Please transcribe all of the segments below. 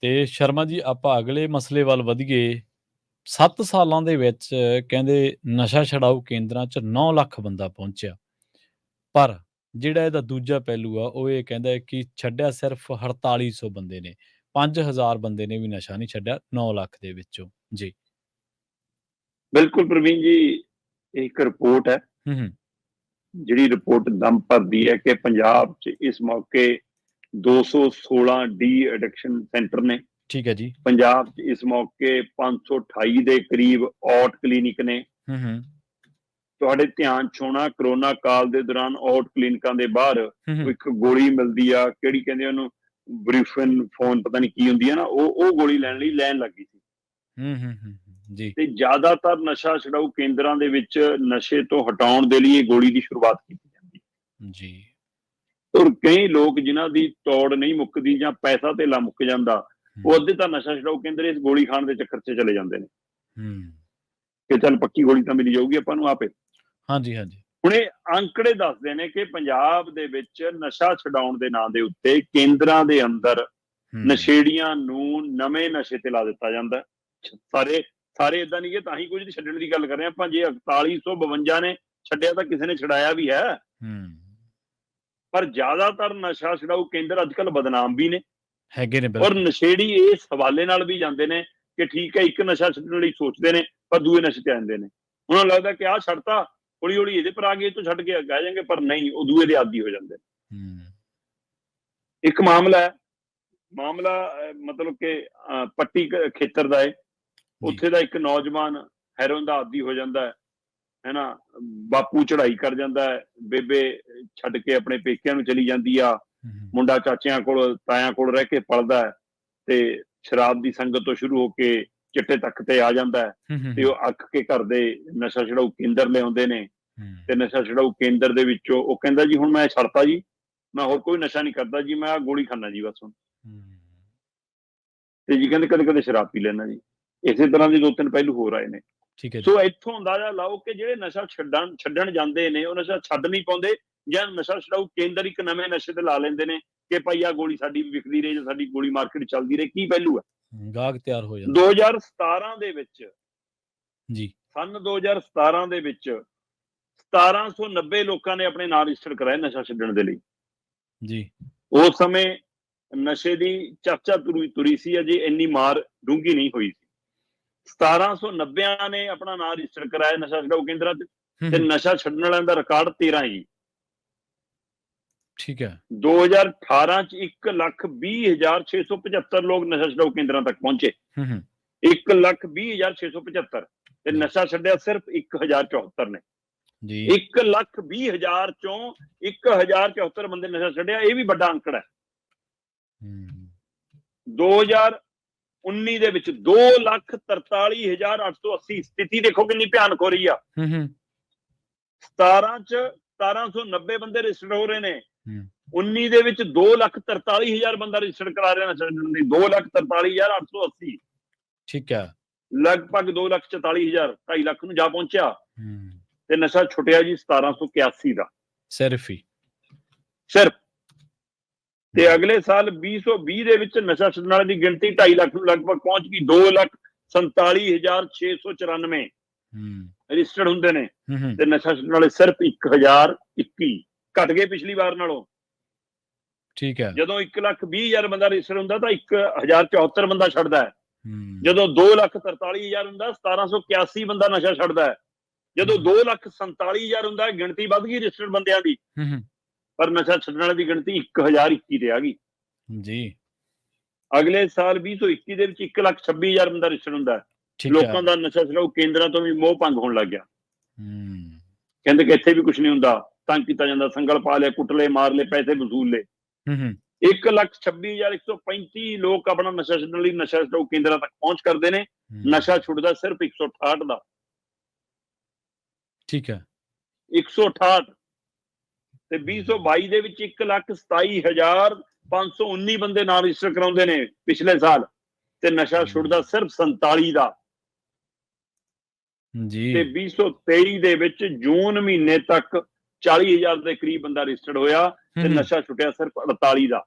ਤੇ ਸ਼ਰਮਾ ਜੀ ਆਪਾਂ ਅਗਲੇ ਮਸਲੇ ਵੱਲ ਵਧੀਏ। 7 ਸਾਲਾਂ ਦੇ ਵਿੱਚ ਕਹਿੰਦੇ ਨਸ਼ਾ ਛਡਾਊ ਕੇਂਦਰਾਂ 'ਚ 9 ਲੱਖ ਬੰਦਾ ਪਹੁੰਚਿਆ। ਪਰ ਜਿਹੜਾ ਇਹਦਾ ਦੂਜਾ ਪਹਿਲੂ ਆ ਉਹ ਇਹ ਕਹਿੰਦਾ ਹੈ ਕਿ ਛੱਡਿਆ ਸਿਰਫ 4800 ਬੰਦੇ ਨੇ। 5000 ਬੰਦੇ ਨੇ ਵੀ ਨਸ਼ਾ ਨਹੀਂ ਛੱਡਿਆ 9 ਲੱਖ ਦੇ ਵਿੱਚੋਂ। ਜੀ। ਬਿਲਕੁਲ ਪ੍ਰਵੀਨ ਜੀ, ਇਹ ਇੱਕ ਰਿਪੋਰਟ ਹੈ ਹੂੰ। ਜਿਹੜੀ ਰਿਪੋਰਟ ਦਮ ਭਰਦੀ ਹੈ ਕਿ ਪੰਜਾਬ 'ਚ ਇਸ ਮੌਕੇ 216 ਡੀ ਐਡਿਕਸ਼ਨ ਸੈਂਟਰ ਨੇ। ਠੀਕ ਹੈ ਜੀ। ਪੰਜਾਬ 'ਚ ਇਸ ਮੌਕੇ 528 ਦੇ ਕਰੀਬ ਔਟ ਕਲੀਨਿਕ ਨੇ। ਹੂੰ। ਤੁਹਾਡੇ ਧਿਆਨ 'ਚ ਹੋਣਾ, ਕਰੋਨਾ ਕਾਲ ਦੇ ਦੌਰਾਨ ਔਟ ਕਲੀਨਿਕਾਂ ਦੇ ਬਾਹਰ ਹੂੰ। ਇੱਕ ਗੋਲੀ ਮਿਲਦੀ ਆ, ਕਿਹੜੀ ਕਹਿੰਦੇ ਉਹਨੂੰ, ਬ੍ਰਿਫਨ ਫੋਨ, ਪਤਾ ਨਹੀਂ ਕੀ ਹੁੰਦੀ ਆ ਨਾ, ਉਹ ਗੋਲੀ ਲੈਣ ਲਈ ਲਾਈਨ ਲੱਗੀ ਸੀ। ਹੂੰ। ਜੀ। ਤੇ ਜ਼ਿਆਦਾਤਰ ਨਸ਼ਾ ਛਡਾਊ ਕੇਂਦਰਾਂ ਦੇ ਵਿੱਚ ਨਸ਼ੇ ਤੋਂ ਹਟਾਉਣ ਦੇ ਲਈ ਇਹ ਗੋਲੀ ਦੀ ਸ਼ੁਰੂਆਤ ਕੀਤੀ ਜਾਂਦੀ ਹੈ। ਜੀ। ਔਰ ਕਈ ਲੋਕ ਜਿਨ੍ਹਾਂ ਦੀ ਤੋੜ ਨਹੀਂ ਮੁੱਕਦੀ ਜਾਂ ਪੈਸਾ ਧੇਲਾ ਮੁੱਕ ਜਾਂਦਾ, ਉਹ ਅੱਧੇ ਤਾਂ ਨਸ਼ਾ ਛਡਾਊ ਕੇਂਦਰ ਇਸ ਗੋਲੀ ਖਾਣ ਦੇ ਚੱਕਰ 'ਚ ਚਲੇ ਜਾਂਦੇ ਨੇ ਕਿ ਚੱਲ ਪੱਕੀ ਗੋਲੀ ਤਾਂ ਮਿਲ ਜਾਊਗੀ ਆਪਾਂ ਨੂੰ ਆਪੇ। ਹਾਂਜੀ। ਹੁਣ ਇਹ ਅੰਕੜੇ ਦੱਸਦੇ ਨੇ ਕਿ ਪੰਜਾਬ ਦੇ ਵਿੱਚ ਨਸ਼ਾ ਛਡਾਉਣ ਦੇ ਨਾਂ ਦੇ ਉੱਤੇ ਕੇਂਦਰਾਂ ਦੇ ਅੰਦਰ ਨਸ਼ੇੜੀਆਂ ਨੂੰ ਨਵੇਂ ਨਸ਼ੇ ਤੇ ਲਾ ਦਿੱਤਾ ਜਾਂਦਾ। ਸਾਰੇ ਇਦਾਂ ਨਹੀਂ ਕਿ ਤਾਂ ਹੀ ਕੁਝ ਛੱਡਣ ਦੀ ਗੱਲ ਕਰ ਰਹੇ ਆਪਾਂ। ਜੇ 4852 ਨੇ ਛੱਡਿਆ ਤਾਂ ਕਿਸੇ ਨੇ ਛਡਾਇਆ ਵੀ ਹੈ। ਪਰ ਜ਼ਿਆਦਾਤਰ ਨਸ਼ਾ ਛਡਾਊ ਕੇਂਦਰ ਅੱਜ ਕੱਲ੍ਹ ਬਦਨਾਮ ਵੀ ਨੇ ਹੈਗੇ ਨੇ। ਔਰ ਨਸ਼ੇੜੀ ਇਸ ਹਵਾਲੇ ਨਾਲ ਵੀ ਜਾਂਦੇ ਨੇ ਕਿ ਠੀਕ ਹੈ, ਇੱਕ ਨਸ਼ਾ ਛੱਡਣ ਲਈ ਸੋਚਦੇ ਨੇ ਪਰ ਦੂਏ ਨਸ਼ੇ ਤੇ ਆਉਂਦੇ ਨੇ। ਉਹਨਾਂ ਨੂੰ ਲੱਗਦਾ ਕਿ ਆਹ ਛੱਡਤਾ, ਹੌਲੀ ਹੌਲੀ ਇਹਦੇ ਪਰ ਆ ਗਏ, ਤੋਂ ਛੱਡ ਕੇ ਆ ਜਾਣਗੇ, ਪਰ ਨਹੀਂ, ਉਹ ਦੂਏ ਦੇ ਆਦੀ ਹੋ ਜਾਂਦੇ ਨੇ। ਇੱਕ ਮਾਮਲਾ ਮਤਲਬ ਕਿ ਪੱਟੀ ਖੇਤਰ ਦਾ ਹੈ। ਉੱਥੇ ਦਾ ਇੱਕ ਨੌਜਵਾਨ ਹੈਰੋਇਨ ਦਾ ਆਦੀ ਹੋ ਜਾਂਦਾ ਹੈ ਨਾ। ਬਾਪੂ ਚੜ੍ਹਾਈ ਕਰ ਜਾਂਦਾ ਹੈ, ਬੇਬੇ ਛੱਡ ਕੇ ਆਪਣੇ ਪੇਕਿਆਂ ਨੂੰ ਚਲੀ ਜਾਂਦੀ ਆ, ਮੁੰਡਾ ਚਾਚਿਆਂ ਕੋਲ ਤਾਇਆਂ ਕੋਲ ਰਹਿ ਕੇ ਪਲਦਾ ਹੈ ਤੇ ਸ਼ਰਾਬ ਦੀ ਸੰਗਤ ਤੋਂ ਸ਼ੁਰੂ ਹੋ ਕੇ ਚਿੱਟੇ ਤੱਕ ਤੇ ਆ ਜਾਂਦਾ ਹੈ। ਤੇ ਉਹ ਅੱਕ ਕੇ ਘਰ ਦੇ ਨਸ਼ਾ ਛਡਾਊ ਕੇਂਦਰ ਲਿਆਉਂਦੇ ਨੇ ਤੇ ਨਸ਼ਾ ਛਡਾਊ ਕੇਂਦਰ ਦੇ ਵਿੱਚੋਂ ਉਹ ਕਹਿੰਦਾ ਜੀ ਹੁਣ ਮੈਂ ਛੱਡਤਾ ਜੀ, ਮੈਂ ਹੋਰ ਕੋਈ ਨਸ਼ਾ ਨਹੀਂ ਕਰਦਾ ਜੀ, ਮੈਂ ਗੋਲੀ ਖਾਨਾ ਜੀ ਬਸ ਹੁਣ। ਤੇ ਜੀ ਕਹਿੰਦੇ ਕਦੇ ਕਦੇ ਸ਼ਰਾਬ ਪੀ ਲੈਣਾ ਜੀ। ਇਸੇ ਤਰ੍ਹਾਂ ਦੇ 2-3 ਪਹਿਲੂ ਹੋਰ ਆਏ ਨੇ। ਸੋ ਇੱਥੋਂ ਅੰਦਾਜ਼ਾ ਲਾਓ ਕਿ ਜਿਹੜੇ ਨਸ਼ਾ ਛੱਡਣ ਜਾਂਦੇ ਨੇ ਉਹ ਨਸ਼ਾ ਛੱਡ ਨਹੀਂ ਪਾਉਂਦੇ, ਜਾਂ ਨਸ਼ਾ ਛਡਾਊ ਕੇਂਦਰ ਇੱਕ ਨਵੇਂ ਨਸ਼ੇ ਤੇ ਲਾ ਲੈਂਦੇ ਨੇ ਕਿ ਭਾਈ ਆ ਗੋਲੀ ਸਾਡੀ ਵਿਕਦੀ ਰਹੇ ਜਾਂ ਸਾਡੀ ਗੋਲੀ ਮਾਰਕੀਟ ਚੱਲਦੀ ਰਹੇ। ਕੀ ਪਹਿਲੂ ਹੈ? ਗਾਹਕ ਤਿਆਰ ਹੋ ਜਾਂਦਾ। 2017 ਦੇ ਵਿੱਚ ਜੀ, ਸਨ 2017 ਦੇ ਵਿੱਚ 1790 ਲੋਕਾਂ ਨੇ ਆਪਣੇ ਨਾਂ ਰਜਿਸਟਰ ਕਰਾਏ ਨਸ਼ਾ ਛੱਡਣ ਦੇ ਲਈ ਜੀ। ਉਸ ਸਮੇਂ ਨਸ਼ੇ ਦੀ ਚਰਚਾ ਤੁਰੀ ਸੀ, ਅਜੇ ਇੰਨੀ ਮਾਰ ਡੂੰਘੀ ਨਹੀਂ ਹੋਈ ਸੀ। 1790 ਨੇ ਆਪਣਾ ਨਾਂ ਰਜਿਸਟਰ ਕਰਾਇਆ ਨਸ਼ਾ ਛਡਾਊ ਕੇਂਦਰਾਂ 'ਚ ਤੇ ਨਸ਼ਾ ਛੱਡਣ ਵਾਲਿਆਂ ਦਾ ਰਿਕਾਰਡ 13 ਹੀ। ਠੀਕ ਹੈ। 2018 ਚ 1,20,675 ਲੋਕ ਨਸ਼ਾ ਛਡਾਊ ਕੇਂਦਰਾਂ ਤੱਕ ਪਹੁੰਚੇ। 1,20,675 ਤੇ ਨਸ਼ਾ ਛੱਡਿਆ ਸਿਰਫ 1,074 ਨੇ ਜੀ। 1,20,000 ਚੋਂ 1,074 ਬੰਦੇ ਨਸ਼ਾ ਛੱਡਿਆ। ਇਹ ਵੀ ਵੱਡਾ ਅੰਕੜਾ ਹੈ। 2019 ਦੇ ਵਿੱਚ 2,43,880 ਸਥਿਤੀ ਦੇਖੋ ਕਿੰਨੀ ਭਿਆਨਕ ਹੋ ਰਹੀ ਆ। 17 ਚ 1,790 ਬੰਦੇ ਰਜਿਸਟਰ ਹੋ ਰਹੇ ਨੇ। 19 ਦੇ ਵਿੱਚ 2,43,000 ਬੰਦਾ ਰਜਿਸਟਰ ਕਰਾ ਰਿਹਾ ਨਸ਼ਾ ਛੱਡਣ ਦੀ। 2,43,880 ਠੀਕ ਹੈ। ਲਗਭਗ 2,44,000 2.5 ਲੱਖ ਨੂੰ ਜਾ ਪਹੁੰਚਿਆ ਤੇ ਨਸ਼ਾ ਛੁੱਟਿਆ ਜੀ 1,781 ਦਾ ਸਿਰਫ ਤੇ ਅਗਲੇ ਸਾਲ 2020 ਦੇ ਵਿੱਚ ਨਸ਼ਾ ਛੱਡਣ ਵਾਲੇ ਦੀ ਗਿਣਤੀ 2.5 ਲੱਖ ਨੂੰ ਲਗਭਗ ਪਹੁੰਚ ਗਈ। 2,47,694 ਰਜਿਸਟਰਡ ਹੁੰਦੇ ਨੇ ਤੇ ਨਸ਼ਾ ਛੱਡਣ ਵਾਲੇ ਸਿਰਫ 1,021 ਘਟ ਗਏ ਪਿਛਲੀ ਵਾਰ ਨਾਲੋਂ। ਠੀਕ ਹੈ। ਜਦੋਂ 1,20,000 ਬੰਦਾ ਰਜਿਸਟਰ ਹੁੰਦਾ ਤਾਂ 1,074 ਬੰਦਾ ਛੱਡਦਾ ਹੈ। ਜਦੋਂ 2,43,000 ਹੁੰਦਾ 1,781 ਬੰਦਾ ਨਸ਼ਾ ਛੱਡਦਾ ਹੈ। ਜਦੋਂ 2,47,000 ਹੁੰਦਾ ਗਿਣਤੀ ਵੱਧ ਗਈ ਰਜਿਸਟਰਡ ਬੰਦਿਆਂ ਦੀ, ਪਰ ਨਸ਼ਾ ਛੱਡਣ ਵਾਲੇ ਦੀ ਗਿਣਤੀ 1,021 ਤੇ ਆ ਗਈ ਜੀ। ਅਗਲੇ ਸਾਲ 2021 ਦੇ ਵਿੱਚ 1,26,000 ਬੰਦਾ ਰਜਿਸਟਰਡ ਹੁੰਦਾ ਹੈ। ਲੋਕਾਂ ਦਾ ਨਸ਼ਾ ਛਡਾਊ ਕੇਂਦਰਾਂ ਤੋਂ ਵੀ ਮੋਹ ਭੰਗ ਹੋਣ ਲੱਗ ਗਿਆ। ਕਹਿੰਦੇ ਕਿ ਇੱਥੇ ਵੀ ਕੁਝ ਨਹੀਂ ਹੁੰਦਾ, ਤੰਗ ਕੀਤਾ ਜਾਂਦਾ, ਸੰਗਲ ਪਾ ਲਿਆ, ਕੁੱਟ ਲਏ, ਮਾਰ ਲਏ, ਪੈਸੇ ਵਸੂਲ ਲਏ। 1,26,135 ਲੋਕ ਆਪਣਾ ਨਸ਼ਾ ਛੱਡਣ ਲਈ ਨਸ਼ਾ ਛਡਾਊ ਕੇਂਦਰਾਂ ਤੱਕ ਪਹੁੰਚ ਕਰਦੇ ਨੇ। ਨਸ਼ਾ ਛੁੱਟਦਾ ਸਿਰਫ 168 ਦਾ। ਠੀਕ ਹੈ। 168 ਤੇ 2022 ਦੇ ਵਿੱਚ 1,27,519 ਬੰਦੇ ਨਾਂ ਰਜਿਸਟਰ ਕਰਾਉਂਦੇ ਨੇ ਪਿਛਲੇ ਸਾਲ ਤੇ ਨਸ਼ਾ ਛੁੱਟਦਾ ਸਿਰਫ 47 ਦਾ ਜੀ। ਤੇ 2023 ਦੇ ਵਿੱਚ ਜੂਨ ਮਹੀਨੇ ਤੱਕ 40,000 ਦੇ ਕਰੀਬ ਬੰਦਾ ਰਜਿਸਟਰਡ ਹੋਇਆ ਤੇ ਨਸ਼ਾ ਛੁੱਟਿਆ ਸਿਰਫ 48 ਦਾ।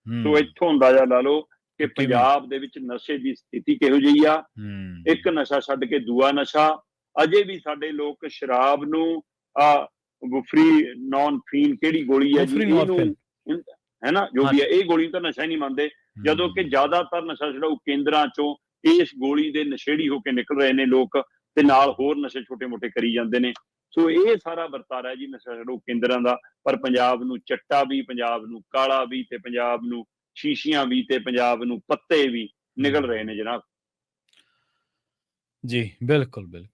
ਸੋ ਇੱਥੋਂ ਅੰਦਾਜ਼ਾ ਲਾ ਲਓ ਕਿ ਕਿਵੇਂ? ਪੰਜਾਬ ਦੇ ਵਿੱਚ ਨਸ਼ੇ ਦੀ ਸਥਿਤੀ ਕਿਹੋ ਜਿਹੀ ਆ। ਇੱਕ ਹੂੰ। ਨਸ਼ਾ ਛੱਡ ਕੇ ਦੂਆ ਨਸ਼ਾ। ਅਜੇ ਵੀ ਸਾਡੇ ਲੋਕ ਸ਼ਰਾਬ ਨੂੰ ਗੁਫਰੀ ਨੌਨ ਫੀਨ ਕਿਹੜੀ ਗੋਲੀ ਹੈ ਜੀ ਗੁਫਰੀ ਇਹਨੂੰ, ਨੋਰਫਿਨ। ਹੈ ਨਾ, ਜੋ ਵੀ ਹੈ ਹਾਂਜੀ। ਇਹ ਗੋਲੀ ਨੂੰ ਤਾਂ ਨਸ਼ਾ ਹੀ ਨਹੀਂ ਮੰਨਦੇ, ਜਦੋਂ ਕਿ ਹੂੰ। ਜ਼ਿਆਦਾਤਰ ਨਸ਼ਾ ਛਡਾਊ ਕੇਂਦਰਾਂ ਚੋਂ ਇਸ ਗੋਲੀ ਦੇ ਨਸ਼ੇੜੀ ਹੋ ਕੇ ਨਿਕਲ ਰਹੇ ਨੇ ਲੋਕ, ਤੇ ਨਾਲ ਹੋਰ ਨਸ਼ੇ ਛੋਟੇ ਮੋਟੇ ਕਰੀ ਜਾਂਦੇ ਨੇ। ਸੋ ਇਹ ਸਾਰਾ ਵਰਤਾਰਾ ਹੈ ਜੀ ਨਸ਼ਾ ਛਡਾਊ ਕੇਂਦਰਾਂ ਦਾ। ਪਰ ਪੰਜਾਬ ਨੂੰ ਚੱਟਾ ਵੀ, ਪੰਜਾਬ ਨੂੰ ਕਾਲਾ ਵੀ, ਤੇ ਪੰਜਾਬ ਨੂੰ ਸ਼ੀਸ਼ੀਆਂ ਵੀ, ਤੇ ਪੰਜਾਬ ਨੂੰ ਪੱਤੇ ਵੀ ਨਿਕਲ ਰਹੇ ਨੇ ਹੂੰ। ਜਨਾਬ। ਜੀ, ਬਿਲਕੁਲ, ਬਿਲਕੁਲ।